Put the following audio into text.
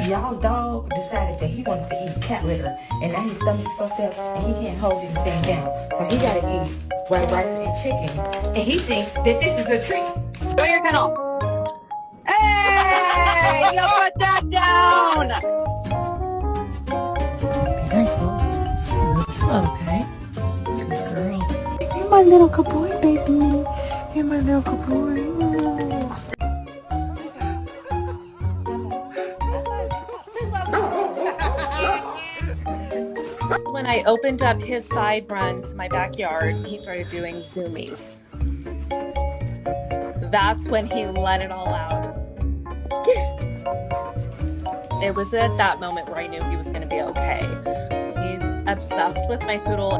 y'all's dog decided that he wanted to eat cat litter, and now his stomach's fucked up, and he can't hold anything down. So he gotta eat white rice and chicken, and he thinks that this is a treat. Go to your kennel. Hey, you put that down. Be nice, boy. Slow, okay? Good girl. You're my little good boy, baby. You're my little good boy. When I opened up his side run to my backyard, he started doing zoomies. That's when he let it all out. It was at that moment where I knew he was going to be okay. He's obsessed with my poodle.